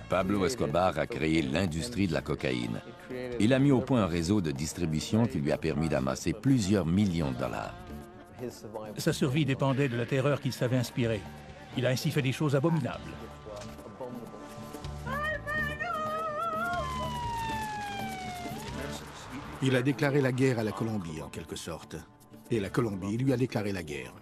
Pablo Escobar a créé l'industrie de la cocaïne. Il a mis au point un réseau de distribution qui lui a permis d'amasser plusieurs millions de dollars. Sa survie dépendait de la terreur qu'il savait inspirer. Il a ainsi fait des choses abominables. Il a déclaré la guerre à la Colombie, en quelque sorte. Et la Colombie lui a déclaré la guerre.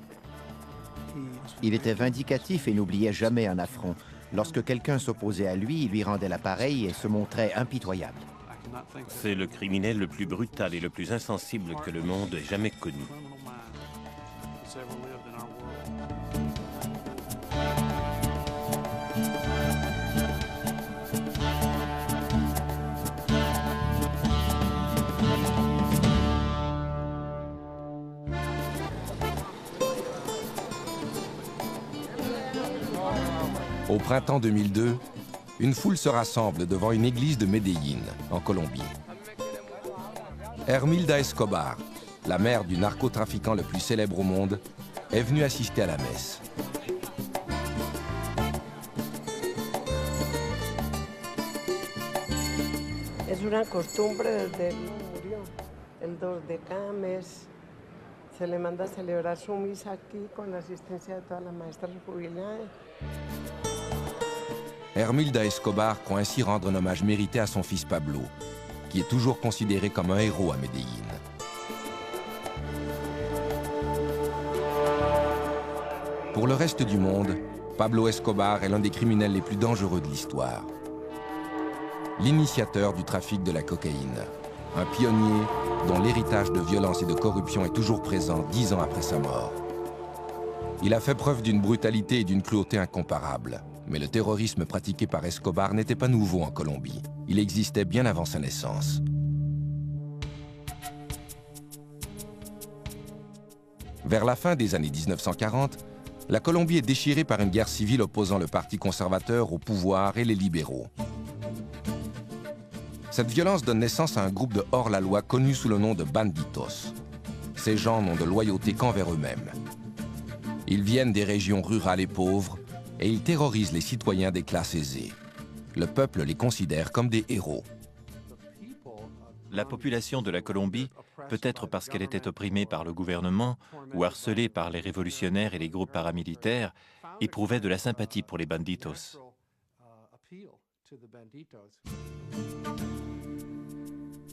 Il était vindicatif et n'oubliait jamais un affront. Lorsque quelqu'un s'opposait à lui, il lui rendait l'appareil et se montrait impitoyable. C'est le criminel le plus brutal et le plus insensible que le monde ait jamais connu. Au printemps 2002, une foule se rassemble devant une église de Medellín, en Colombie. Hermilda Escobar, la mère du narcotrafiquant le plus célèbre au monde, est venue assister à la messe. Es una costumbre desde él murió. El 2 de cada mes se le manda a celebrar su misa aquí con la asistencia de todas las maestras jubiladas. Hermilda Escobar croit ainsi rendre un hommage mérité à son fils Pablo, qui est toujours considéré comme un héros à Medellín. Pour le reste du monde, Pablo Escobar est l'un des criminels les plus dangereux de l'histoire. L'initiateur du trafic de la cocaïne, un pionnier dont l'héritage de violence et de corruption est toujours présent 10 ans après sa mort. Il a fait preuve d'une brutalité et d'une cruauté incomparables. Mais le terrorisme pratiqué par Escobar n'était pas nouveau en Colombie. Il existait bien avant sa naissance. Vers la fin des années 1940, la Colombie est déchirée par une guerre civile opposant le Parti conservateur au pouvoir et les libéraux. Cette violence donne naissance à un groupe de hors-la-loi connu sous le nom de banditos. Ces gens n'ont de loyauté qu'envers eux-mêmes. Ils viennent des régions rurales et pauvres, et ils terrorisent les citoyens des classes aisées. Le peuple les considère comme des héros. La population de la Colombie, peut-être parce qu'elle était opprimée par le gouvernement ou harcelée par les révolutionnaires et les groupes paramilitaires, éprouvait de la sympathie pour les banditos.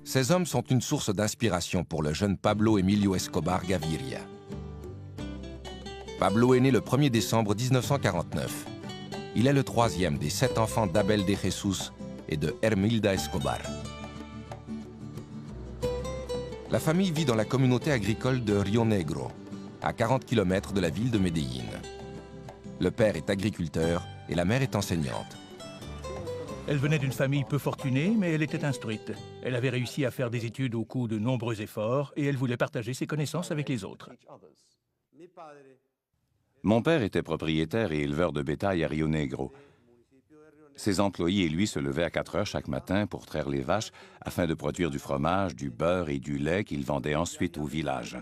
Ces hommes sont une source d'inspiration pour le jeune Pablo Emilio Escobar Gaviria. Pablo est né le 1er décembre 1949. Il est le troisième des 7 enfants d'Abel de Jesus et de Hermilda Escobar. La famille vit dans la communauté agricole de Rio Negro, à 40 km de la ville de Medellín. Le père est agriculteur et la mère est enseignante. Elle venait d'une famille peu fortunée, mais elle était instruite. Elle avait réussi à faire des études au coût de nombreux efforts et elle voulait partager ses connaissances avec les autres. Mon père était propriétaire et éleveur de bétail à Rio Negro. Ses employés et lui se levaient à 4 heures chaque matin pour traire les vaches afin de produire du fromage, du beurre et du lait qu'ils vendaient ensuite au village.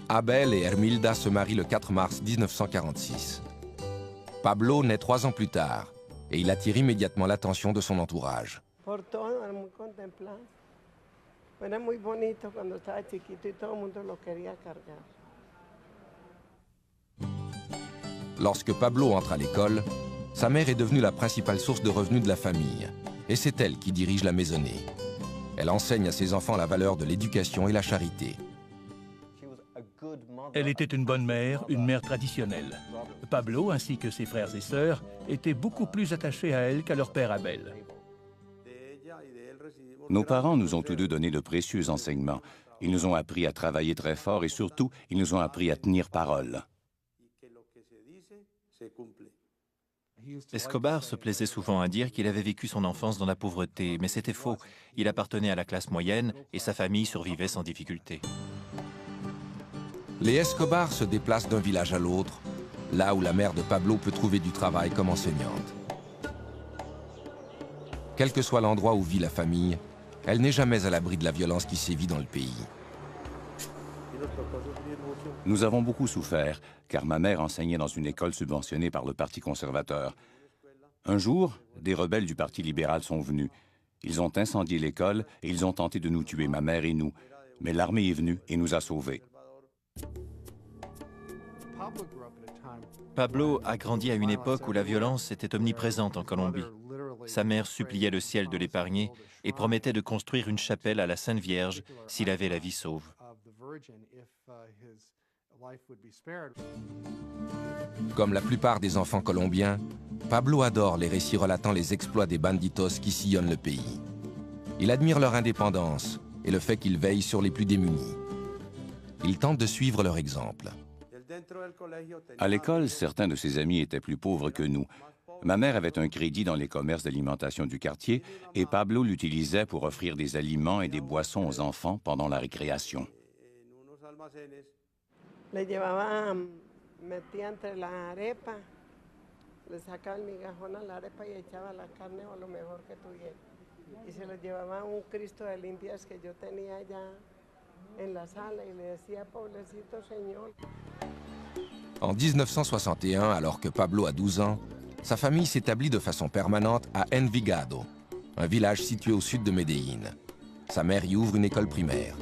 Abel et Hermilda se marient le 4 mars 1946. Pablo naît 3 ans plus tard et il attire immédiatement l'attention de son entourage. Lorsque Pablo entre à l'école, sa mère est devenue la principale source de revenus de la famille. Et c'est elle qui dirige la maisonnée. Elle enseigne à ses enfants la valeur de l'éducation et la charité. Elle était une bonne mère, une mère traditionnelle. Pablo, ainsi que ses frères et sœurs, étaient beaucoup plus attachés à elle qu'à leur père Abel. Nos parents nous ont tous deux donné de précieux enseignements. Ils nous ont appris à travailler très fort et surtout, ils nous ont appris à tenir parole. Escobar se plaisait souvent à dire qu'il avait vécu son enfance dans la pauvreté, mais c'était faux. Il appartenait à la classe moyenne et sa famille survivait sans difficulté. Les Escobar se déplacent d'un village à l'autre, là où la mère de Pablo peut trouver du travail comme enseignante. Quel que soit l'endroit où vit la famille, elle n'est jamais à l'abri de la violence qui sévit dans le pays. Nous avons beaucoup souffert, car ma mère enseignait dans une école subventionnée par le Parti conservateur. Un jour, des rebelles du Parti libéral sont venus. Ils ont incendié l'école et ils ont tenté de nous tuer, ma mère et nous. Mais l'armée est venue et nous a sauvés. Pablo a grandi à une époque où la violence était omniprésente en Colombie. Sa mère suppliait le ciel de l'épargner et promettait de construire une chapelle à la Sainte Vierge s'il avait la vie sauve. Comme la plupart des enfants colombiens, Pablo adore les récits relatant les exploits des banditos qui sillonnent le pays. Il admire leur indépendance et le fait qu'ils veillent sur les plus démunis. Il tente de suivre leur exemple. À l'école, certains de ses amis étaient plus pauvres que nous. Ma mère avait un crédit dans les commerces d'alimentation du quartier et Pablo l'utilisait pour offrir des aliments et des boissons aux enfants pendant la récréation. Le llevaba, metía entre la arepa, le sacaba el migajón a la arepa y echaba la carne o lo mejor que tuviera. Y se lo llevaba a un Cristo de limpias que yo tenía allá en la sala y le decía, pobrecito señor. En 1961, alors que Pablo a 12 ans, sa famille s'établit de façon permanente à Envigado, un village situé au sud de Medellín. Sa mère y ouvre une école primaire.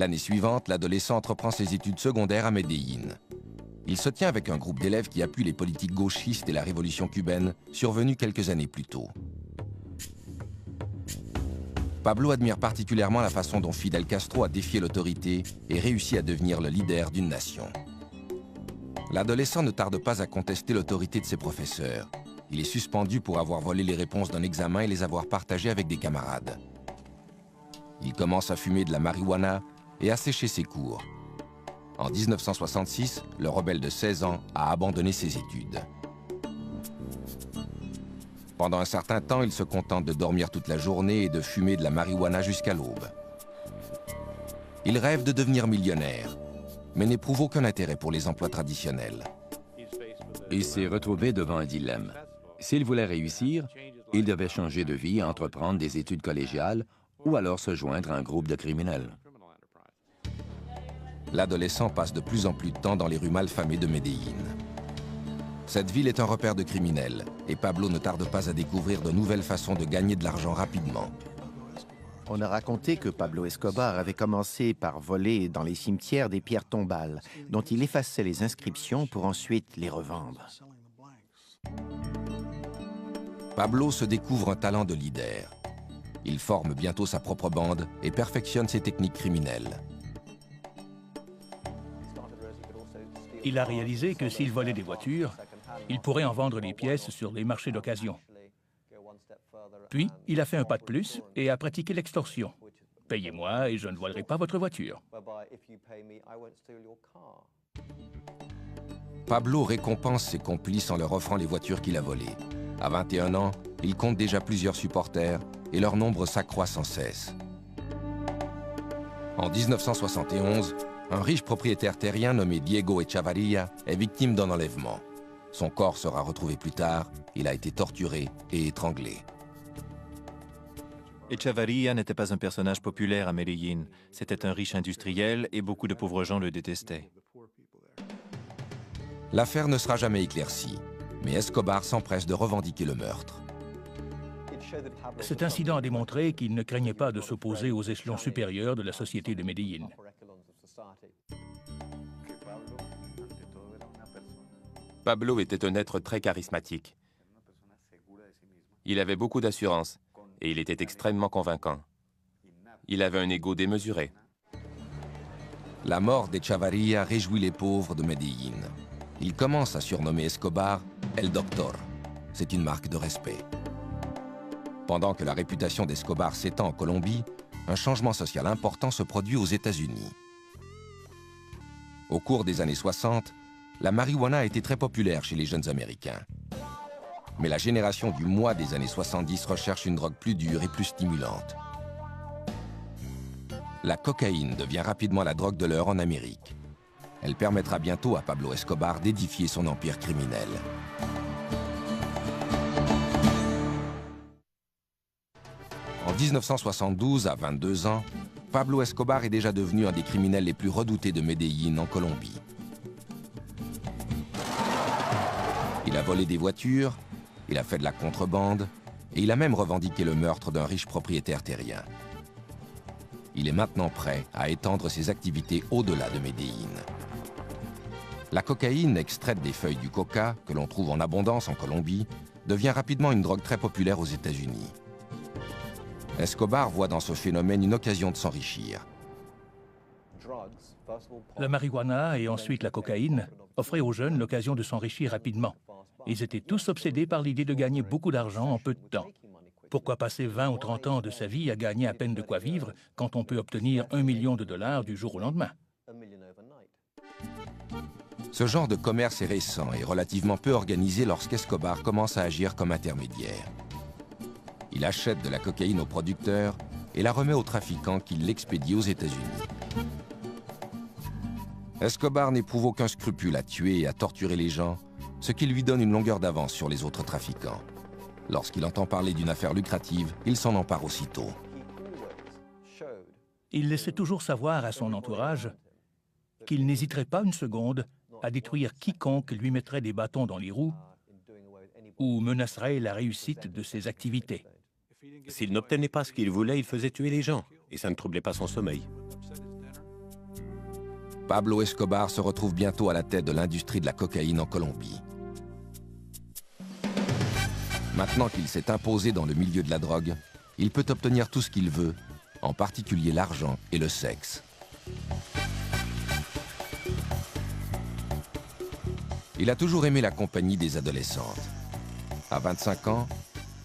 L'année suivante, l'adolescent entreprend ses études secondaires à Medellín. Il se tient avec un groupe d'élèves qui appuient les politiques gauchistes et la révolution cubaine, survenue quelques années plus tôt. Pablo admire particulièrement la façon dont Fidel Castro a défié l'autorité et réussi à devenir le leader d'une nation. L'adolescent ne tarde pas à contester l'autorité de ses professeurs. Il est suspendu pour avoir volé les réponses d'un examen et les avoir partagées avec des camarades. Il commence à fumer de la marijuana et à sécher ses cours. En 1966, le rebelle de 16 ans a abandonné ses études. Pendant un certain temps, il se contente de dormir toute la journée et de fumer de la marijuana jusqu'à l'aube. Il rêve de devenir millionnaire, mais n'éprouve aucun intérêt pour les emplois traditionnels. Il s'est retrouvé devant un dilemme. S'il voulait réussir, il devait changer de vie, entreprendre des études collégiales ou alors se joindre à un groupe de criminels. L'adolescent passe de plus en plus de temps dans les rues malfamées de Medellín. Cette ville est un repère de criminels et Pablo ne tarde pas à découvrir de nouvelles façons de gagner de l'argent rapidement. On a raconté que Pablo Escobar avait commencé par voler dans les cimetières des pierres tombales, dont il effaçait les inscriptions pour ensuite les revendre. Pablo se découvre un talent de leader. Il forme bientôt sa propre bande et perfectionne ses techniques criminelles. Il a réalisé que s'il volait des voitures, il pourrait en vendre les pièces sur les marchés d'occasion. Puis, il a fait un pas de plus et a pratiqué l'extorsion. Payez-moi et je ne volerai pas votre voiture. Pablo récompense ses complices en leur offrant les voitures qu'il a volées. À 21 ans, il compte déjà plusieurs supporters et leur nombre s'accroît sans cesse. En 1971, un riche propriétaire terrien nommé Diego Echavarria est victime d'un enlèvement. Son corps sera retrouvé plus tard, il a été torturé et étranglé. Echavarria n'était pas un personnage populaire à Medellín. C'était un riche industriel et beaucoup de pauvres gens le détestaient. L'affaire ne sera jamais éclaircie, mais Escobar s'empresse de revendiquer le meurtre. Cet incident a démontré qu'il ne craignait pas de s'opposer aux échelons supérieurs de la société de Medellín. Pablo était un être très charismatique. Il avait beaucoup d'assurance et il était extrêmement convaincant. Il avait un ego démesuré. La mort d'Echavarria réjouit les pauvres de Medellín. Il commence à surnommer Escobar El Doctor. C'est une marque de respect. Pendant que la réputation d'Escobar s'étend en Colombie, un changement social important se produit aux États-Unis. Au cours des années 60, la marijuana a été très populaire chez les jeunes Américains. Mais la génération du moi des années 70 recherche une drogue plus dure et plus stimulante. La cocaïne devient rapidement la drogue de l'heure en Amérique. Elle permettra bientôt à Pablo Escobar d'édifier son empire criminel. En 1972, à 22 ans, Pablo Escobar est déjà devenu un des criminels les plus redoutés de Medellín en Colombie. Il a volé des voitures, il a fait de la contrebande et il a même revendiqué le meurtre d'un riche propriétaire terrien. Il est maintenant prêt à étendre ses activités au-delà de Medellín. La cocaïne, extraite des feuilles du coca, que l'on trouve en abondance en Colombie, devient rapidement une drogue très populaire aux États-Unis. Escobar voit dans ce phénomène une occasion de s'enrichir. La marijuana et ensuite la cocaïne offraient aux jeunes l'occasion de s'enrichir rapidement. Ils étaient tous obsédés par l'idée de gagner beaucoup d'argent en peu de temps. Pourquoi passer 20 ou 30 ans de sa vie à gagner à peine de quoi vivre quand on peut obtenir $1 million du jour au lendemain? Ce genre de commerce est récent et relativement peu organisé lorsqu'Escobar commence à agir comme intermédiaire. Il achète de la cocaïne aux producteurs et la remet aux trafiquants qui l'expédient aux États-Unis. Escobar n'éprouve aucun scrupule à tuer et à torturer les gens, ce qui lui donne une longueur d'avance sur les autres trafiquants. Lorsqu'il entend parler d'une affaire lucrative, il s'en empare aussitôt. Il laissait toujours savoir à son entourage qu'il n'hésiterait pas une seconde à détruire quiconque lui mettrait des bâtons dans les roues ou menacerait la réussite de ses activités. S'il n'obtenait pas ce qu'il voulait, il faisait tuer les gens, et ça ne troublait pas son sommeil. Pablo Escobar se retrouve bientôt à la tête de l'industrie de la cocaïne en Colombie. Maintenant qu'il s'est imposé dans le milieu de la drogue, il peut obtenir tout ce qu'il veut, en particulier l'argent et le sexe. Il a toujours aimé la compagnie des adolescentes. À 25 ans,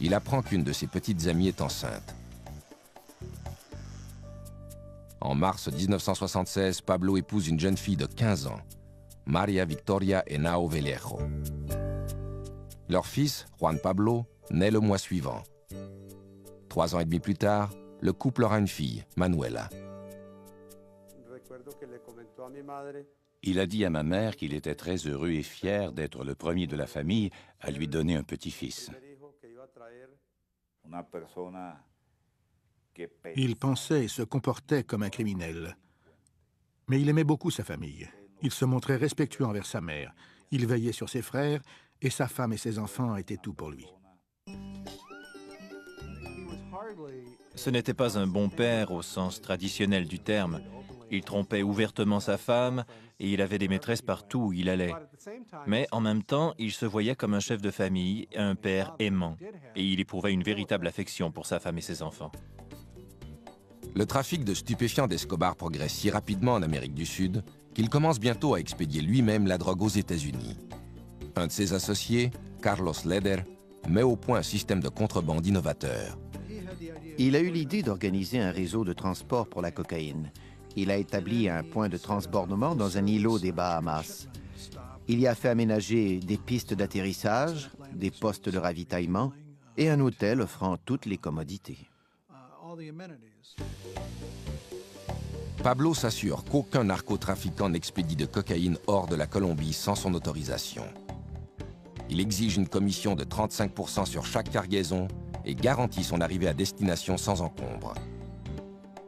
il apprend qu'une de ses petites amies est enceinte. En mars 1976, Pablo épouse une jeune fille de 15 ans, Maria Victoria Henao Vallejo. Leur fils, Juan Pablo, naît le mois suivant. 3 ans et demi plus tard, le couple aura une fille, Manuela. Il a dit à ma mère qu'il était très heureux et fier d'être le premier de la famille à lui donner un petit-fils. Il pensait et se comportait comme un criminel. Mais il aimait beaucoup sa famille. Il se montrait respectueux envers sa mère. Il veillait sur ses frères et sa femme et ses enfants étaient tout pour lui. Ce n'était pas un bon père au sens traditionnel du terme. Il trompait ouvertement sa femme et il avait des maîtresses partout où il allait. Mais en même temps, il se voyait comme un chef de famille, un père aimant. Et il éprouvait une véritable affection pour sa femme et ses enfants. Le trafic de stupéfiants d'Escobar progresse si rapidement en Amérique du Sud qu'il commence bientôt à expédier lui-même la drogue aux États-Unis. Un de ses associés, Carlos Leder, met au point un système de contrebande innovateur. Il a eu l'idée d'organiser un réseau de transport pour la cocaïne. Il a établi un point de transbordement dans un îlot des Bahamas. Il y a fait aménager des pistes d'atterrissage, des postes de ravitaillement et un hôtel offrant toutes les commodités. Pablo s'assure qu'aucun narcotrafiquant n'expédie de cocaïne hors de la Colombie sans son autorisation. Il exige une commission de 35% sur chaque cargaison et garantit son arrivée à destination sans encombre.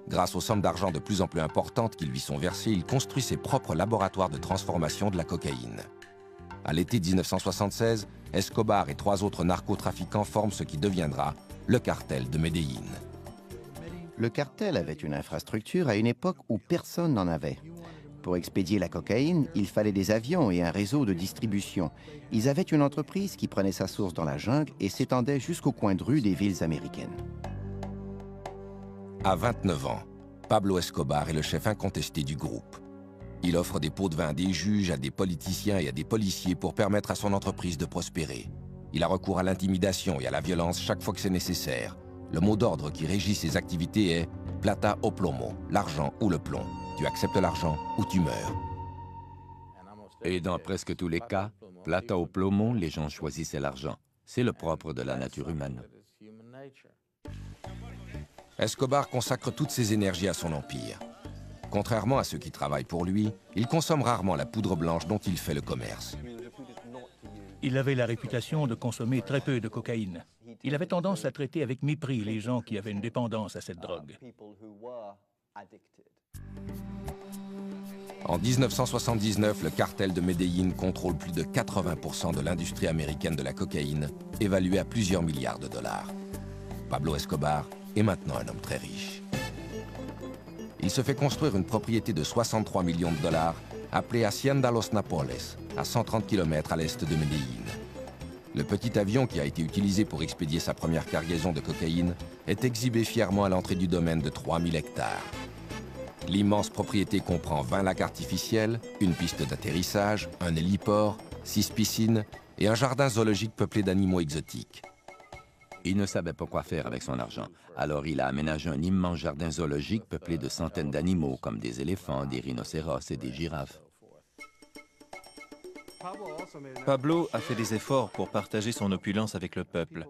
Grâce aux sommes d'argent de plus en plus importantes qui lui sont versées, il construit ses propres laboratoires de transformation de la cocaïne. À l'été 1976, Escobar et 3 autres narcotrafiquants forment ce qui deviendra le cartel de Medellín. Le cartel avait une infrastructure à une époque où personne n'en avait. Pour expédier la cocaïne, il fallait des avions et un réseau de distribution. Ils avaient une entreprise qui prenait sa source dans la jungle et s'étendait jusqu'au coin de rue des villes américaines. À 29 ans, Pablo Escobar est le chef incontesté du groupe. Il offre des pots de vin à des juges, à des politiciens et à des policiers pour permettre à son entreprise de prospérer. Il a recours à l'intimidation et à la violence chaque fois que c'est nécessaire. Le mot d'ordre qui régit ses activités est « plata o plomo », l'argent ou le plomb. Tu acceptes l'argent ou tu meurs. Et dans presque tous les cas, plata o plomo, les gens choisissaient l'argent. C'est le propre de la nature humaine. Escobar consacre toutes ses énergies à son empire. Contrairement à ceux qui travaillent pour lui, il consomme rarement la poudre blanche dont il fait le commerce. Il avait la réputation de consommer très peu de cocaïne. Il avait tendance à traiter avec mépris les gens qui avaient une dépendance à cette drogue. En 1979, le cartel de Medellín contrôle plus de 80% de l'industrie américaine de la cocaïne, évaluée à plusieurs milliards de dollars. Pablo Escobar est maintenant un homme très riche. Il se fait construire une propriété de 63 millions de dollars, appelée Hacienda Los Napoles, à 130 km à l'est de Medellín. Le petit avion qui a été utilisé pour expédier sa première cargaison de cocaïne est exhibé fièrement à l'entrée du domaine de 3000 hectares. L'immense propriété comprend 20 lacs artificiels, une piste d'atterrissage, un héliport, 6 piscines et un jardin zoologique peuplé d'animaux exotiques. Il ne savait pas quoi faire avec son argent, alors il a aménagé un immense jardin zoologique peuplé de centaines d'animaux, comme des éléphants, des rhinocéros et des girafes. Pablo a fait des efforts pour partager son opulence avec le peuple.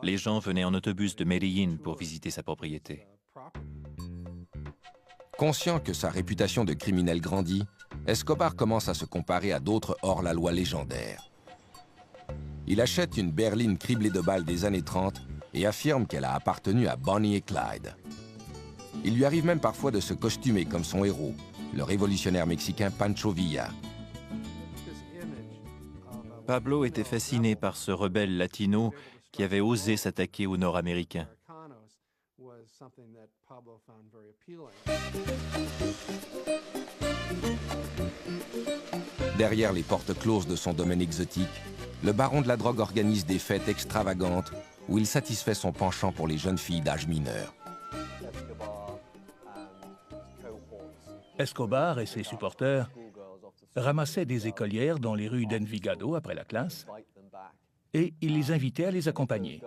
Les gens venaient en autobus de Medellín pour visiter sa propriété. Conscient que sa réputation de criminel grandit, Escobar commence à se comparer à d'autres hors-la-loi légendaires. Il achète une berline criblée de balles des années 30 et affirme qu'elle a appartenu à Bonnie et Clyde. Il lui arrive même parfois de se costumer comme son héros, le révolutionnaire mexicain Pancho Villa. Pablo était fasciné par ce rebelle latino qui avait osé s'attaquer aux Nord-Américains. Derrière les portes closes de son domaine exotique, le baron de la drogue organise des fêtes extravagantes où il satisfait son penchant pour les jeunes filles d'âge mineur. Escobar et ses supporters ramassaient des écolières dans les rues d'Envigado après la classe et il les invitait à les accompagner.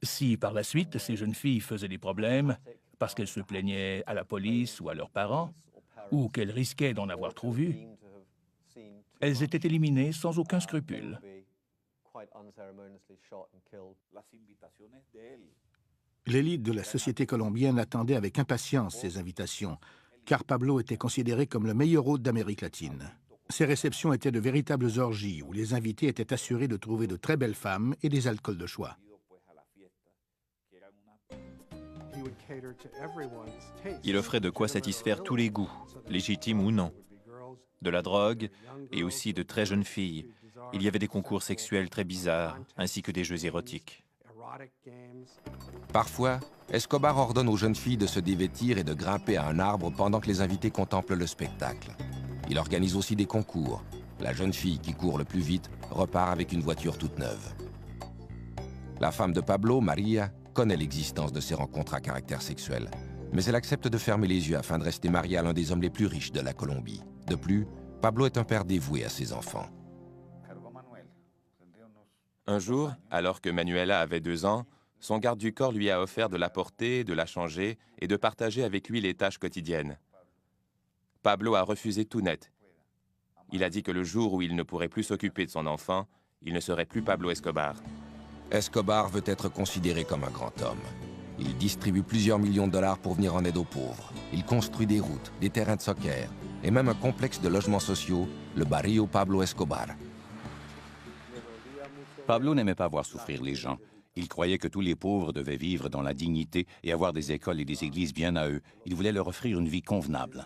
Si par la suite ces jeunes filles faisaient des problèmes parce qu'elles se plaignaient à la police ou à leurs parents, ou qu'elles risquaient d'en avoir trop vu, elles étaient éliminées sans aucun scrupule. L'élite de la société colombienne attendait avec impatience ces invitations, car Pablo était considéré comme le meilleur hôte d'Amérique latine. Ces réceptions étaient de véritables orgies où les invités étaient assurés de trouver de très belles femmes et des alcools de choix. Il offrait de quoi satisfaire tous les goûts, légitimes ou non. De la drogue et aussi de très jeunes filles. Il y avait des concours sexuels très bizarres, ainsi que des jeux érotiques. Parfois, Escobar ordonne aux jeunes filles de se dévêtir et de grimper à un arbre pendant que les invités contemplent le spectacle. Il organise aussi des concours. La jeune fille qui court le plus vite repart avec une voiture toute neuve. La femme de Pablo, Maria, connaît l'existence de ces rencontres à caractère sexuel, mais elle accepte de fermer les yeux afin de rester mariée à l'un des hommes les plus riches de la Colombie. De plus, Pablo est un père dévoué à ses enfants. Un jour, alors que Manuela avait 2 ans, son garde du corps lui a offert de la porter, de la changer et de partager avec lui les tâches quotidiennes. Pablo a refusé tout net. Il a dit que le jour où il ne pourrait plus s'occuper de son enfant, il ne serait plus Pablo Escobar. Escobar veut être considéré comme un grand homme. Il distribue plusieurs millions de dollars pour venir en aide aux pauvres. Il construit des routes, des terrains de soccer et même un complexe de logements sociaux, le Barrio Pablo Escobar. Pablo n'aimait pas voir souffrir les gens. Il croyait que tous les pauvres devaient vivre dans la dignité et avoir des écoles et des églises bien à eux. Il voulait leur offrir une vie convenable.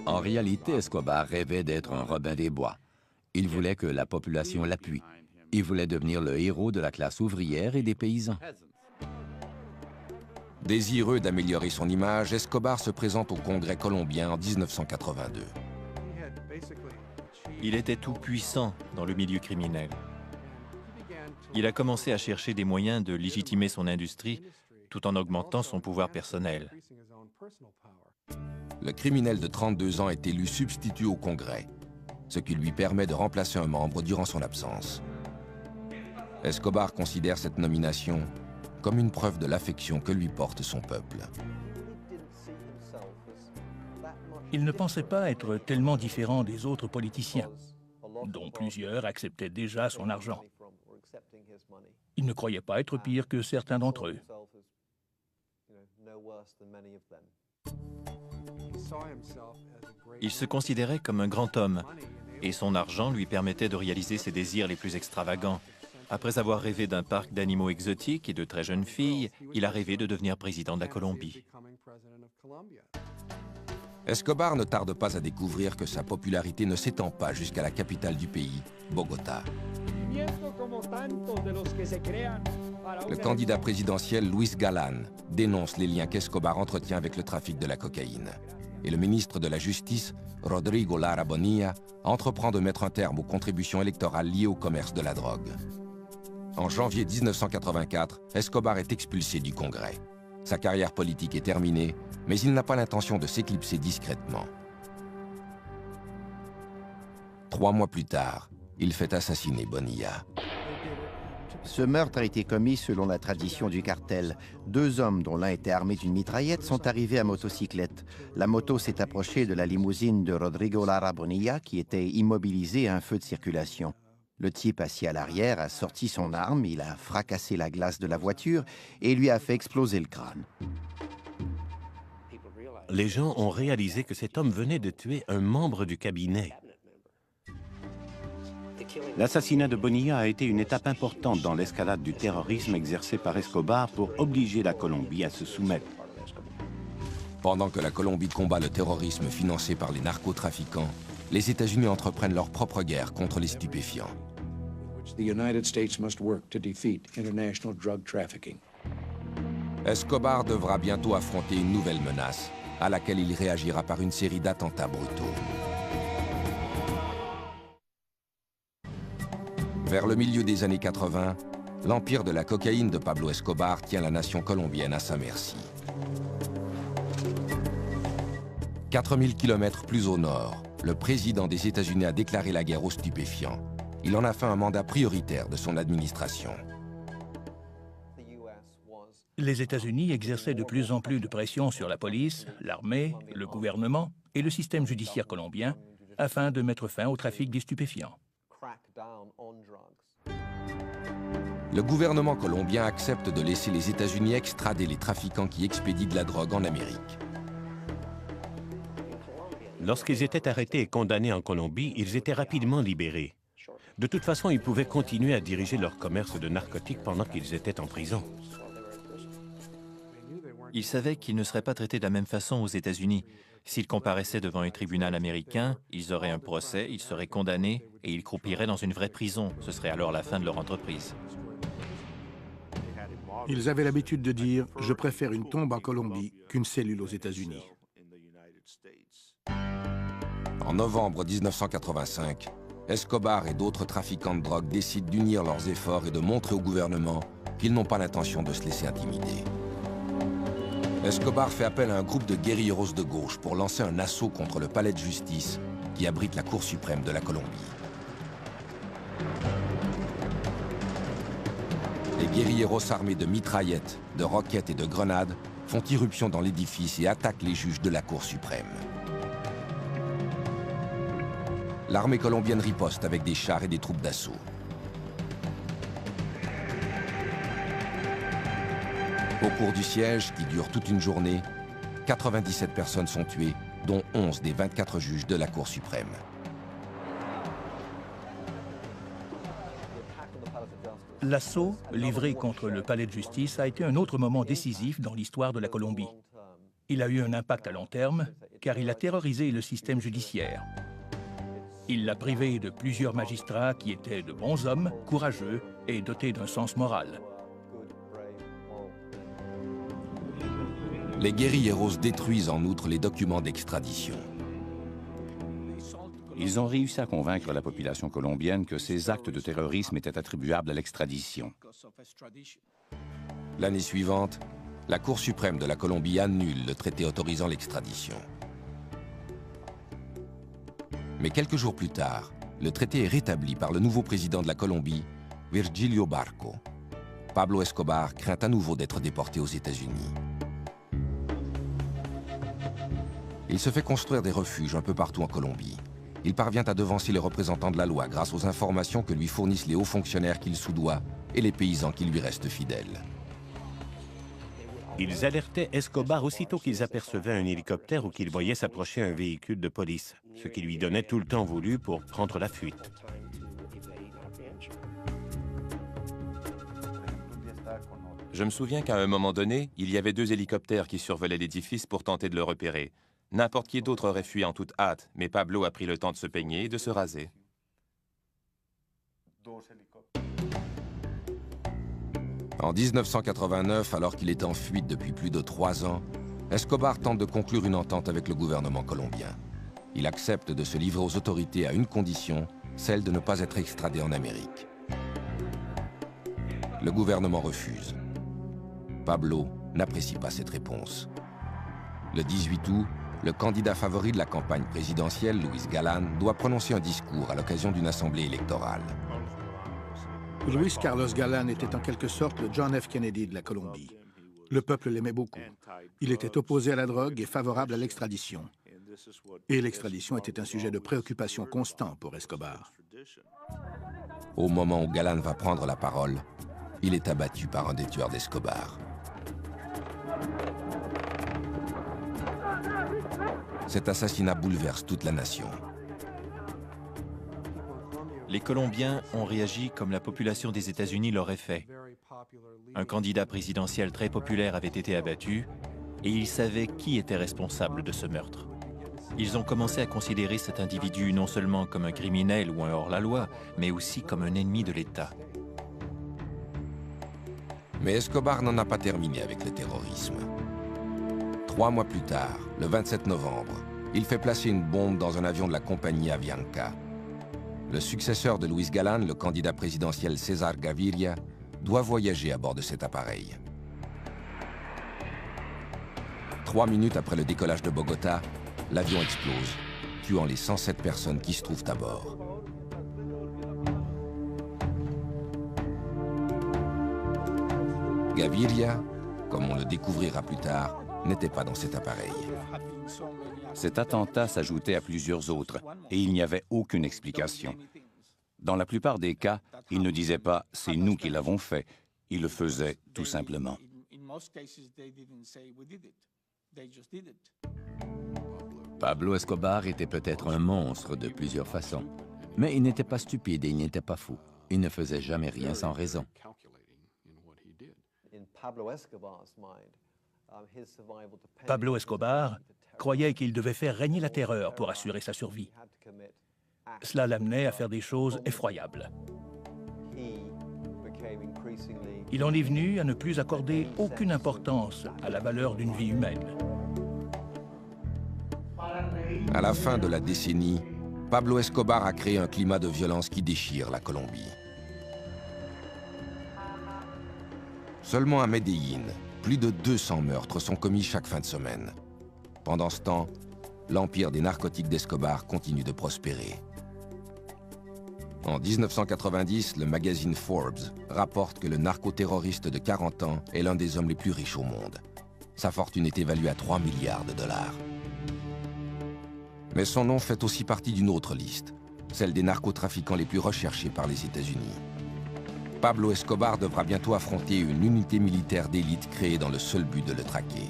En réalité, Escobar rêvait d'être un Robin des Bois. Il voulait que la population l'appuie. Il voulait devenir le héros de la classe ouvrière et des paysans. Désireux d'améliorer son image, Escobar se présente au Congrès colombien en 1982. Il était tout puissant dans le milieu criminel. Il a commencé à chercher des moyens de légitimer son industrie tout en augmentant son pouvoir personnel. Le criminel de 32 ans est élu substitut au Congrès, ce qui lui permet de remplacer un membre durant son absence. Escobar considère cette nomination comme une preuve de l'affection que lui porte son peuple. Il ne pensait pas être tellement différent des autres politiciens, dont plusieurs acceptaient déjà son argent. Il ne croyait pas être pire que certains d'entre eux. Il se considérait comme un grand homme, et son argent lui permettait de réaliser ses désirs les plus extravagants. Après avoir rêvé d'un parc d'animaux exotiques et de très jeunes filles, il a rêvé de devenir président de la Colombie. Escobar ne tarde pas à découvrir que sa popularité ne s'étend pas jusqu'à la capitale du pays, Bogota. Le candidat présidentiel Luis Galán dénonce les liens qu'Escobar entretient avec le trafic de la cocaïne. Et le ministre de la Justice, Rodrigo Lara Bonilla, entreprend de mettre un terme aux contributions électorales liées au commerce de la drogue. En janvier 1984, Escobar est expulsé du Congrès. Sa carrière politique est terminée, mais il n'a pas l'intention de s'éclipser discrètement. 3 mois plus tard, il fait assassiner Bonilla. Ce meurtre a été commis selon la tradition du cartel. 2 hommes, dont l'un était armé d'une mitraillette, sont arrivés à motocyclette. La moto s'est approchée de la limousine de Rodrigo Lara Bonilla, qui était immobilisé à un feu de circulation. Le type assis à l'arrière a sorti son arme, il a fracassé la glace de la voiture et lui a fait exploser le crâne. Les gens ont réalisé que cet homme venait de tuer un membre du cabinet. L'assassinat de Bonilla a été une étape importante dans l'escalade du terrorisme exercé par Escobar pour obliger la Colombie à se soumettre. Pendant que la Colombie combat le terrorisme financé par les narcotrafiquants, les États-Unis entreprennent leur propre guerre contre les stupéfiants. Escobar devra bientôt affronter une nouvelle menace, à laquelle il réagira par une série d'attentats brutaux. Vers le milieu des années 80, l'empire de la cocaïne de Pablo Escobar tient la nation colombienne à sa merci. 4000 km plus au nord, le président des États-Unis a déclaré la guerre aux stupéfiants. Il en a fait un mandat prioritaire de son administration. Les États-Unis exerçaient de plus en plus de pression sur la police, l'armée, le gouvernement et le système judiciaire colombien afin de mettre fin au trafic des stupéfiants. Le gouvernement colombien accepte de laisser les États-Unis extrader les trafiquants qui expédient de la drogue en Amérique. Lorsqu'ils étaient arrêtés et condamnés en Colombie, ils étaient rapidement libérés. De toute façon, ils pouvaient continuer à diriger leur commerce de narcotiques pendant qu'ils étaient en prison. Ils savaient qu'ils ne seraient pas traités de la même façon aux États-Unis. S'ils comparaissaient devant un tribunal américain, ils auraient un procès, ils seraient condamnés et ils croupiraient dans une vraie prison. Ce serait alors la fin de leur entreprise. Ils avaient l'habitude de dire « Je préfère une tombe en Colombie qu'une cellule aux États-Unis ». En novembre 1985, Escobar et d'autres trafiquants de drogue décident d'unir leurs efforts et de montrer au gouvernement qu'ils n'ont pas l'intention de se laisser intimider. Escobar fait appel à un groupe de guérilleros de gauche pour lancer un assaut contre le palais de justice qui abrite la Cour suprême de la Colombie. Les guérilleros armés de mitraillettes, de roquettes et de grenades font irruption dans l'édifice et attaquent les juges de la Cour suprême. L'armée colombienne riposte avec des chars et des troupes d'assaut. Au cours du siège, qui dure toute une journée, 97 personnes sont tuées, dont 11 des 24 juges de la Cour suprême. L'assaut livré contre le palais de justice a été un autre moment décisif dans l'histoire de la Colombie. Il a eu un impact à long terme, car il a terrorisé le système judiciaire. Il l'a privé de plusieurs magistrats qui étaient de bons hommes, courageux et dotés d'un sens moral. Les guérilleros détruisent en outre les documents d'extradition. Ils ont réussi à convaincre la population colombienne que ces actes de terrorisme étaient attribuables à l'extradition. L'année suivante, la Cour suprême de la Colombie annule le traité autorisant l'extradition. Mais quelques jours plus tard, le traité est rétabli par le nouveau président de la Colombie, Virgilio Barco. Pablo Escobar craint à nouveau d'être déporté aux États-Unis. Il se fait construire des refuges un peu partout en Colombie. Il parvient à devancer les représentants de la loi grâce aux informations que lui fournissent les hauts fonctionnaires qu'il soudoie et les paysans qui lui restent fidèles. Ils alertaient Escobar aussitôt qu'ils apercevaient un hélicoptère ou qu'ils voyaient s'approcher un véhicule de police, ce qui lui donnait tout le temps voulu pour prendre la fuite. Je me souviens qu'à un moment donné, il y avait 2 hélicoptères qui survolaient l'édifice pour tenter de le repérer. N'importe qui d'autre aurait fui en toute hâte, mais Pablo a pris le temps de se peigner et de se raser. En 1989, alors qu'il est en fuite depuis plus de 3 ans, Escobar tente de conclure une entente avec le gouvernement colombien. Il accepte de se livrer aux autorités à une condition, celle de ne pas être extradé en Amérique. Le gouvernement refuse. Pablo n'apprécie pas cette réponse. Le 18 août, le candidat favori de la campagne présidentielle, Luis Galán, doit prononcer un discours à l'occasion d'une assemblée électorale. Luis Carlos Galán était en quelque sorte le John F. Kennedy de la Colombie. Le peuple l'aimait beaucoup. Il était opposé à la drogue et favorable à l'extradition. Et l'extradition était un sujet de préoccupation constant pour Escobar. Au moment où Galán va prendre la parole, il est abattu par un des tueurs d'Escobar. Cet assassinat bouleverse toute la nation. Les Colombiens ont réagi comme la population des États-Unis l'aurait fait. Un candidat présidentiel très populaire avait été abattu et ils savaient qui était responsable de ce meurtre. Ils ont commencé à considérer cet individu non seulement comme un criminel ou un hors-la-loi, mais aussi comme un ennemi de l'État. Mais Escobar n'en a pas terminé avec le terrorisme. 3 mois plus tard, le 27 novembre, il fait placer une bombe dans un avion de la compagnie Avianca. Le successeur de Luis Galán, le candidat présidentiel César Gaviria, doit voyager à bord de cet appareil. 3 minutes après le décollage de Bogota, l'avion explose, tuant les 107 personnes qui se trouvent à bord. Gaviria, comme on le découvrira plus tard, n'était pas dans cet appareil. Cet attentat s'ajoutait à plusieurs autres et il n'y avait aucune explication. Dans la plupart des cas, il ne disait pas « c'est nous qui l'avons fait », il le faisait tout simplement. Pablo Escobar était peut-être un monstre de plusieurs façons, mais il n'était pas stupide et il n'était pas fou. Il ne faisait jamais rien sans raison. Pablo Escobar croyait qu'il devait faire régner la terreur pour assurer sa survie. Cela l'amenait à faire des choses effroyables. Il en est venu à ne plus accorder aucune importance à la valeur d'une vie humaine. À la fin de la décennie, Pablo Escobar a créé un climat de violence qui déchire la Colombie. Seulement à Medellín, plus de 200 meurtres sont commis chaque fin de semaine. Pendant ce temps, l'empire des narcotiques d'Escobar continue de prospérer. En 1990, le magazine Forbes rapporte que le narcoterroriste de 40 ans est l'un des hommes les plus riches au monde. Sa fortune est évaluée à 3 milliards de dollars. Mais son nom fait aussi partie d'une autre liste, celle des narcotrafiquants les plus recherchés par les États-Unis. Pablo Escobar devra bientôt affronter une unité militaire d'élite créée dans le seul but de le traquer.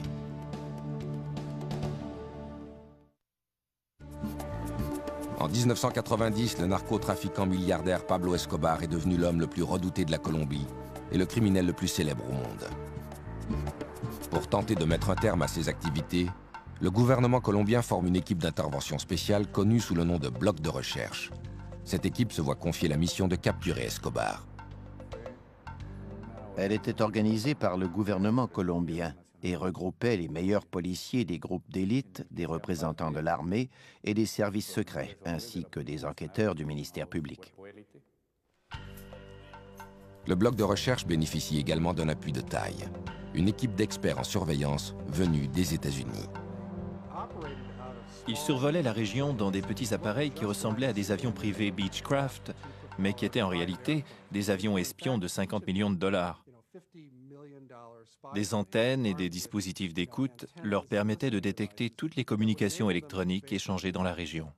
En 1990, le narcotrafiquant milliardaire Pablo Escobar est devenu l'homme le plus redouté de la Colombie et le criminel le plus célèbre au monde. Pour tenter de mettre un terme à ses activités, le gouvernement colombien forme une équipe d'intervention spéciale connue sous le nom de Bloc de recherche. Cette équipe se voit confier la mission de capturer Escobar. Elle était organisée par le gouvernement colombien et regroupait les meilleurs policiers des groupes d'élite, des représentants de l'armée et des services secrets, ainsi que des enquêteurs du ministère public. Le bloc de recherche bénéficie également d'un appui de taille, une équipe d'experts en surveillance venue des États-Unis. Ils survolaient la région dans des petits appareils qui ressemblaient à des avions privés Beechcraft, mais qui étaient en réalité des avions espions de 50 millions de dollars. Des antennes et des dispositifs d'écoute leur permettaient de détecter toutes les communications électroniques échangées dans la région.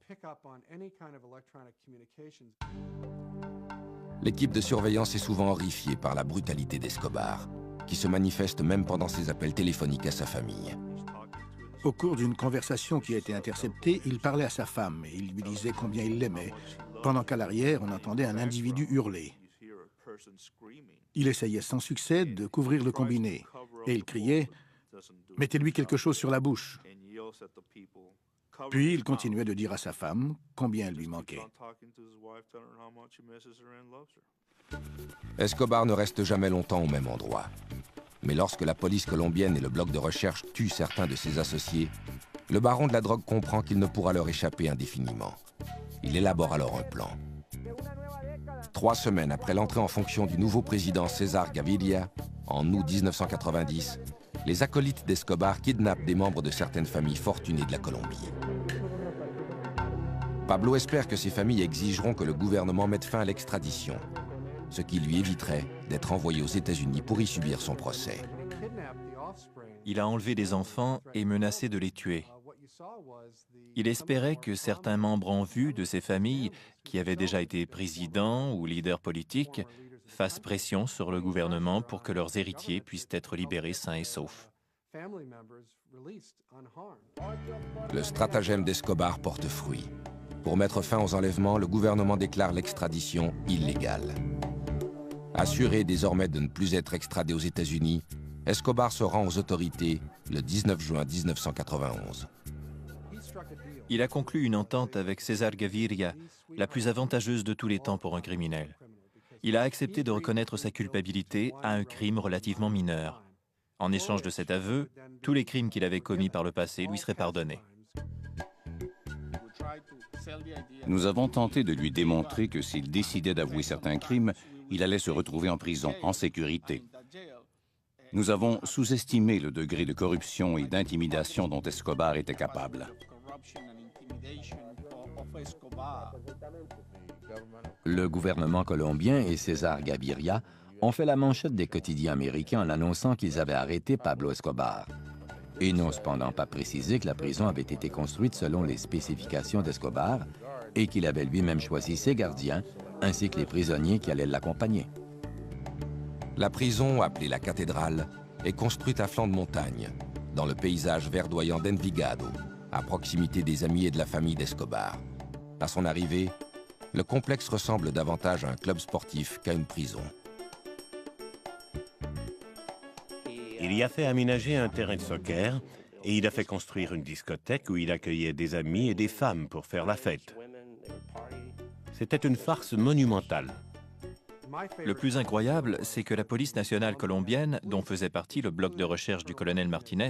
L'équipe de surveillance est souvent horrifiée par la brutalité d'Escobar, qui se manifeste même pendant ses appels téléphoniques à sa famille. Au cours d'une conversation qui a été interceptée, il parlait à sa femme et il lui disait combien il l'aimait, pendant qu'à l'arrière, on entendait un individu hurler. Il essayait sans succès de couvrir le combiné, et il criait « Mettez-lui quelque chose sur la bouche ». Puis il continuait de dire à sa femme combien elle lui manquait. Escobar ne reste jamais longtemps au même endroit. Mais lorsque la police colombienne et le bloc de recherche tuent certains de ses associés, le baron de la drogue comprend qu'il ne pourra leur échapper indéfiniment. Il élabore alors un plan. 3 semaines après l'entrée en fonction du nouveau président César Gaviria, en août 1990, les acolytes d'Escobar kidnappent des membres de certaines familles fortunées de la Colombie. Pablo espère que ces familles exigeront que le gouvernement mette fin à l'extradition, ce qui lui éviterait d'être envoyé aux États-Unis pour y subir son procès. Il a enlevé des enfants et menacé de les tuer. Il espérait que certains membres en vue de ces familles, qui avaient déjà été présidents ou leaders politiques, fassent pression sur le gouvernement pour que leurs héritiers puissent être libérés sains et saufs. Le stratagème d'Escobar porte fruit. Pour mettre fin aux enlèvements, le gouvernement déclare l'extradition illégale. Assuré désormais de ne plus être extradé aux États-Unis, Escobar se rend aux autorités le 19 juin 1991. Il a conclu une entente avec César Gaviria, la plus avantageuse de tous les temps pour un criminel. Il a accepté de reconnaître sa culpabilité à un crime relativement mineur. En échange de cet aveu, tous les crimes qu'il avait commis par le passé lui seraient pardonnés. Nous avons tenté de lui démontrer que s'il décidait d'avouer certains crimes, il allait se retrouver en prison, en sécurité. Nous avons sous-estimé le degré de corruption et d'intimidation dont Escobar était capable. Le gouvernement colombien et César Gaviria ont fait la manchette des quotidiens américains en annonçant qu'ils avaient arrêté Pablo Escobar. Ils n'ont cependant pas précisé que la prison avait été construite selon les spécifications d'Escobar et qu'il avait lui-même choisi ses gardiens ainsi que les prisonniers qui allaient l'accompagner. La prison, appelée la cathédrale, est construite à flanc de montagne, dans le paysage verdoyant d'Envigado, à proximité des amis et de la famille d'Escobar. À son arrivée, le complexe ressemble davantage à un club sportif qu'à une prison. Il y a fait aménager un terrain de soccer et il a fait construire une discothèque où il accueillait des amis et des femmes pour faire la fête. C'était une farce monumentale. Le plus incroyable, c'est que la police nationale colombienne, dont faisait partie le bloc de recherche du colonel Martinez,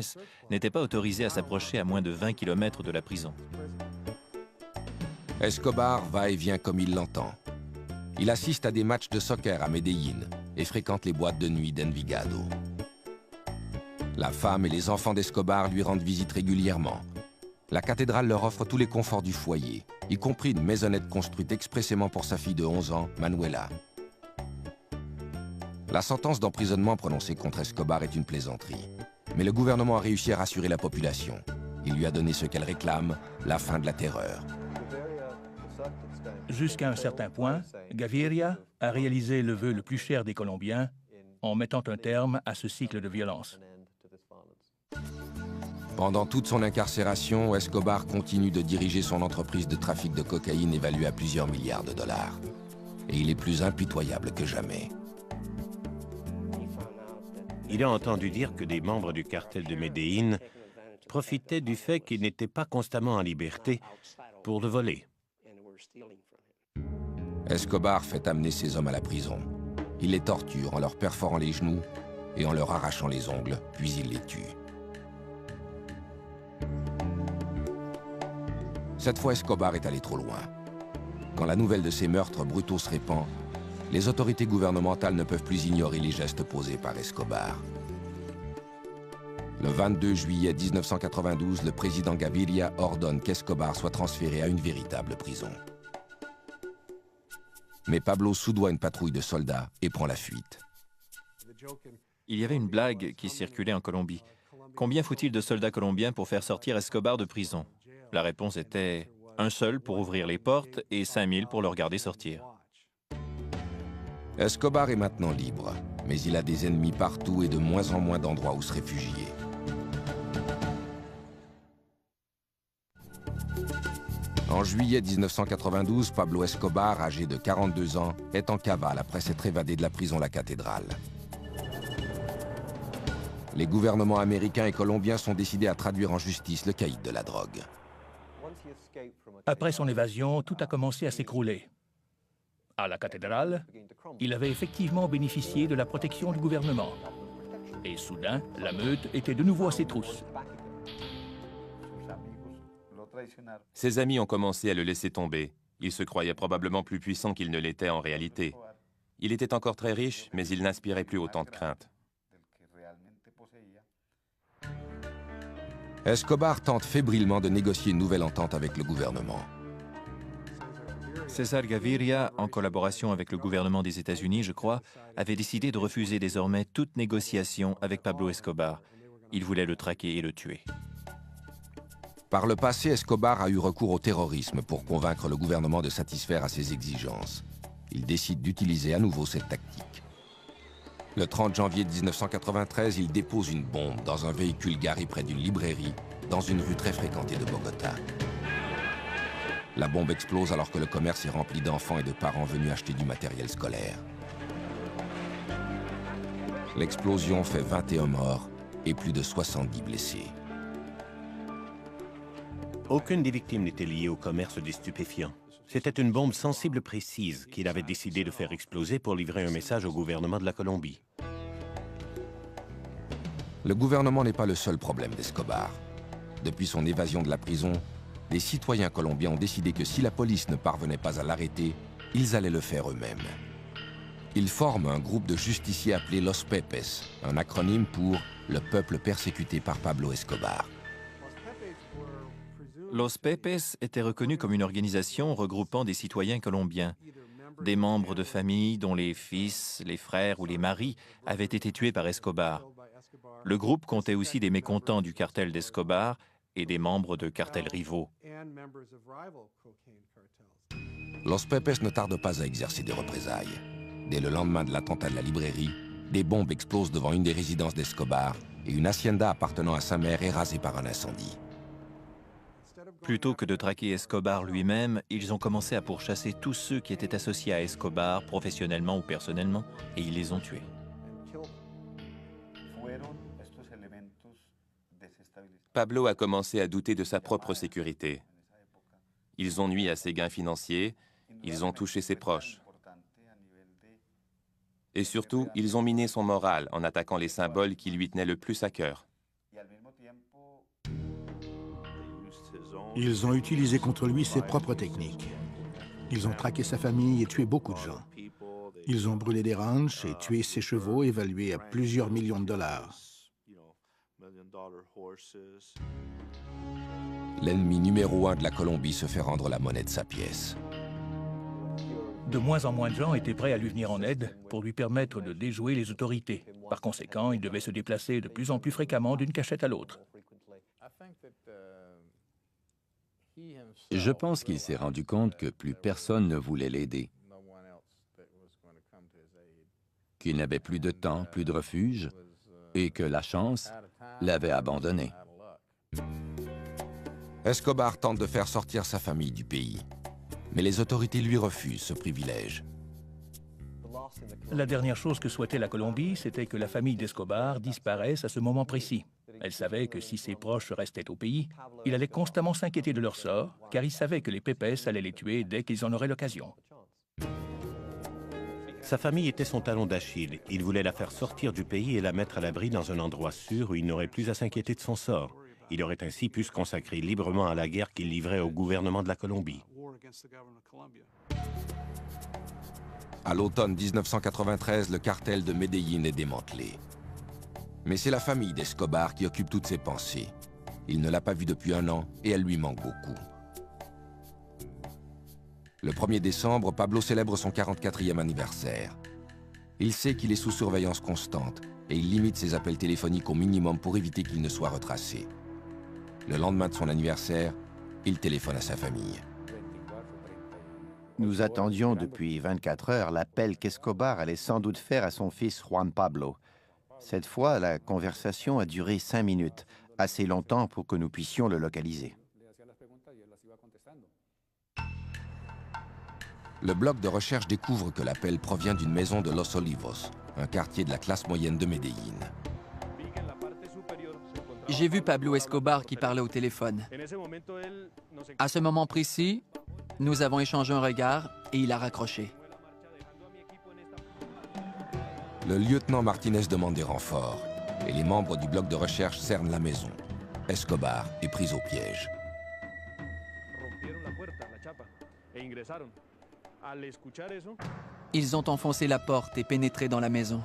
n'était pas autorisée à s'approcher à moins de 20 km de la prison. Escobar va et vient comme il l'entend. Il assiste à des matchs de soccer à Medellín et fréquente les boîtes de nuit d'Envigado. La femme et les enfants d'Escobar lui rendent visite régulièrement. La cathédrale leur offre tous les conforts du foyer, y compris une maisonnette construite expressément pour sa fille de 11 ans, Manuela. La sentence d'emprisonnement prononcée contre Escobar est une plaisanterie. Mais le gouvernement a réussi à rassurer la population. Il lui a donné ce qu'elle réclame, la fin de la terreur. Jusqu'à un certain point, Gaviria a réalisé le vœu le plus cher des Colombiens en mettant un terme à ce cycle de violence. Pendant toute son incarcération, Escobar continue de diriger son entreprise de trafic de cocaïne évaluée à plusieurs milliards de dollars. Et il est plus impitoyable que jamais. Il a entendu dire que des membres du cartel de Medellín profitaient du fait qu'il n'était pas constamment en liberté pour le voler. Escobar fait amener ses hommes à la prison. Il les torture en leur perforant les genoux et en leur arrachant les ongles, puis il les tue. Cette fois, Escobar est allé trop loin. Quand la nouvelle de ces meurtres brutaux se répand, les autorités gouvernementales ne peuvent plus ignorer les gestes posés par Escobar. Le 22 juillet 1992, le président Gaviria ordonne qu'Escobar soit transféré à une véritable prison. Mais Pablo soudoie une patrouille de soldats et prend la fuite. Il y avait une blague qui circulait en Colombie. Combien faut-il de soldats colombiens pour faire sortir Escobar de prison? La réponse était un seul pour ouvrir les portes et 5000 pour le regarder sortir. Escobar est maintenant libre, mais il a des ennemis partout et de moins en moins d'endroits où se réfugier. En juillet 1992, Pablo Escobar, âgé de 42 ans, est en cavale après s'être évadé de la prison La Cathédrale. Les gouvernements américains et colombiens sont décidés à traduire en justice le caïd de la drogue. Après son évasion, tout a commencé à s'écrouler. À la cathédrale, il avait effectivement bénéficié de la protection du gouvernement. Et soudain, la meute était de nouveau à ses trousses. Ses amis ont commencé à le laisser tomber. Il se croyait probablement plus puissant qu'il ne l'était en réalité. Il était encore très riche, mais il n'inspirait plus autant de crainte. Escobar tente fébrilement de négocier une nouvelle entente avec le gouvernement. César Gaviria, en collaboration avec le gouvernement des États-Unis, je crois, avait décidé de refuser désormais toute négociation avec Pablo Escobar. Il voulait le traquer et le tuer. Par le passé, Escobar a eu recours au terrorisme pour convaincre le gouvernement de satisfaire à ses exigences. Il décide d'utiliser à nouveau cette tactique. Le 30 janvier 1993, il dépose une bombe dans un véhicule garé près d'une librairie, dans une rue très fréquentée de Bogota. La bombe explose alors que le commerce est rempli d'enfants et de parents venus acheter du matériel scolaire. L'explosion fait 21 morts et plus de 70 blessés. Aucune des victimes n'était liée au commerce des stupéfiants. C'était une bombe sensible précise qu'il avait décidé de faire exploser pour livrer un message au gouvernement de la Colombie. Le gouvernement n'est pas le seul problème d'Escobar. Depuis son évasion de la prison, les citoyens colombiens ont décidé que si la police ne parvenait pas à l'arrêter, ils allaient le faire eux-mêmes. Ils forment un groupe de justiciers appelé Los Pepes, un acronyme pour « Le peuple persécuté par Pablo Escobar ». Los Pepes était reconnu comme une organisation regroupant des citoyens colombiens, des membres de familles dont les fils, les frères ou les maris avaient été tués par Escobar. Le groupe comptait aussi des mécontents du cartel d'Escobar et des membres de cartels rivaux. Los Pepes ne tarde pas à exercer des représailles. Dès le lendemain de l'attentat de la librairie, des bombes explosent devant une des résidences d'Escobar et une hacienda appartenant à sa mère est rasée par un incendie. Plutôt que de traquer Escobar lui-même, ils ont commencé à pourchasser tous ceux qui étaient associés à Escobar, professionnellement ou personnellement, et ils les ont tués. Pablo a commencé à douter de sa propre sécurité. Ils ont nui à ses gains financiers, ils ont touché ses proches. Et surtout, ils ont miné son moral en attaquant les symboles qui lui tenaient le plus à cœur. Ils ont utilisé contre lui ses propres techniques. Ils ont traqué sa famille et tué beaucoup de gens. Ils ont brûlé des ranchs et tué ses chevaux évalués à plusieurs millions de dollars. L'ennemi numéro 1 de la Colombie se fait rendre la monnaie de sa pièce. De moins en moins de gens étaient prêts à lui venir en aide pour lui permettre de déjouer les autorités. Par conséquent, il devait se déplacer de plus en plus fréquemment d'une cachette à l'autre. Je pense qu'il s'est rendu compte que plus personne ne voulait l'aider, qu'il n'avait plus de temps, plus de refuge, et que la chance l'avait abandonné. Escobar tente de faire sortir sa famille du pays, mais les autorités lui refusent ce privilège. La dernière chose que souhaitait la Colombie, c'était que la famille d'Escobar disparaisse à ce moment précis. Elle savait que si ses proches restaient au pays, il allait constamment s'inquiéter de leur sort, car il savait que les Pepes allaient les tuer dès qu'ils en auraient l'occasion. Sa famille était son talon d'Achille. Il voulait la faire sortir du pays et la mettre à l'abri dans un endroit sûr où il n'aurait plus à s'inquiéter de son sort. Il aurait ainsi pu se consacrer librement à la guerre qu'il livrait au gouvernement de la Colombie. À l'automne 1993, le cartel de Medellín est démantelé. Mais c'est la famille d'Escobar qui occupe toutes ses pensées. Il ne l'a pas vue depuis 1 an et elle lui manque beaucoup. Le 1er décembre, Pablo célèbre son 44e anniversaire. Il sait qu'il est sous surveillance constante et il limite ses appels téléphoniques au minimum pour éviter qu'il ne soit retracé. Le lendemain de son anniversaire, il téléphone à sa famille. Nous attendions depuis 24 heures l'appel qu'Escobar allait sans doute faire à son fils Juan Pablo. Cette fois, la conversation a duré 5 minutes, assez longtemps pour que nous puissions le localiser. Le bloc de recherche découvre que l'appel provient d'une maison de Los Olivos, un quartier de la classe moyenne de Medellín. J'ai vu Pablo Escobar qui parlait au téléphone. À ce moment précis, nous avons échangé un regard et il a raccroché. Le lieutenant Martinez demande des renforts et les membres du bloc de recherche cernent la maison. Escobar est pris au piège. Ils ont enfoncé la porte et pénétré dans la maison.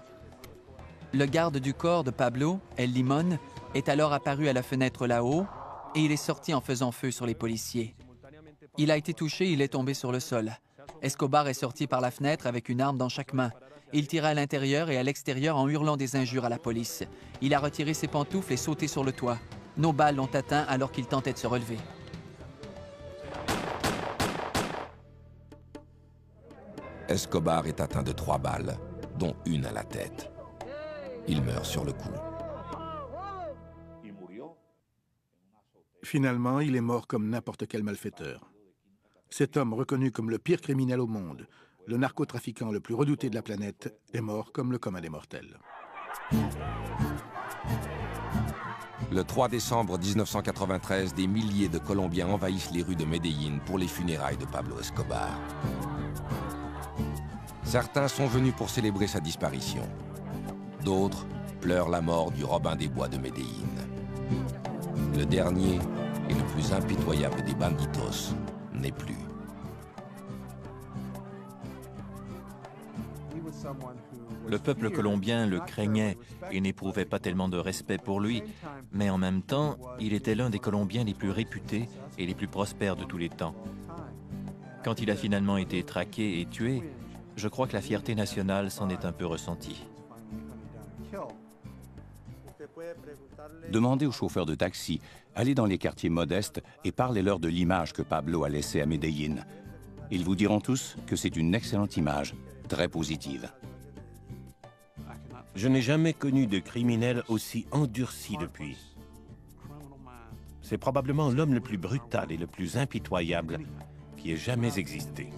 Le garde du corps de Pablo, El Limón, est alors apparu à la fenêtre là-haut et il est sorti en faisant feu sur les policiers. Il a été touché, il est tombé sur le sol. Escobar est sorti par la fenêtre avec une arme dans chaque main. Il tira à l'intérieur et à l'extérieur en hurlant des injures à la police. Il a retiré ses pantoufles et sauté sur le toit. Nos balles l'ont atteint alors qu'il tentait de se relever. Escobar est atteint de 3 balles, dont une à la tête. Il meurt sur le coup. Finalement, il est mort comme n'importe quel malfaiteur. Cet homme, reconnu comme le pire criminel au monde, le narcotrafiquant le plus redouté de la planète, est mort comme le commun des mortels. Le 3 décembre 1993, des milliers de Colombiens envahissent les rues de Medellín pour les funérailles de Pablo Escobar. Certains sont venus pour célébrer sa disparition. D'autres pleurent la mort du Robin des Bois de Medellín. Le dernier et le plus impitoyable des banditos n'est plus. Le peuple colombien le craignait et n'éprouvait pas tellement de respect pour lui, mais en même temps, il était l'un des Colombiens les plus réputés et les plus prospères de tous les temps. Quand il a finalement été traqué et tué, je crois que la fierté nationale s'en est un peu ressentie. Demandez aux chauffeurs de taxi, allez dans les quartiers modestes et parlez-leur de l'image que Pablo a laissée à Medellín. Ils vous diront tous que c'est une excellente image, très positive. Je n'ai jamais connu de criminel aussi endurci depuis. C'est probablement l'homme le plus brutal et le plus impitoyable qui ait jamais existé.